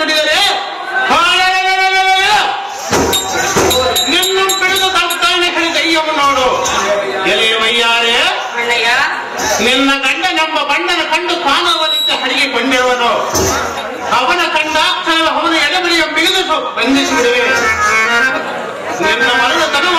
ನುಡಿದರೆ ನಿನ್ನ ಬಿಡುದು ಕಲ್ತಾನೆ ಹೇಳಿದಯ್ಯವ ನೋಡು. ಎಲೆಯವಯ್ಯಾರೆ, ನಿನ್ನ ಗಂಡನೆಂಬ ಬಣ್ಣನ ಕಂಡು ಕಾಣುವನಿಂದ ಹರಿಗೆ ಕೊಂಡೆವನು. ಅವನ ಕಂಡಾಕ್ಷರ ಅವನ ಎಡೆಬಳಿಯ ಬಿಗಿದು ಬಂಧಿಸಿ ಬಿಡುವೆ. ನಿನ್ನ ಮರಳು ತನವ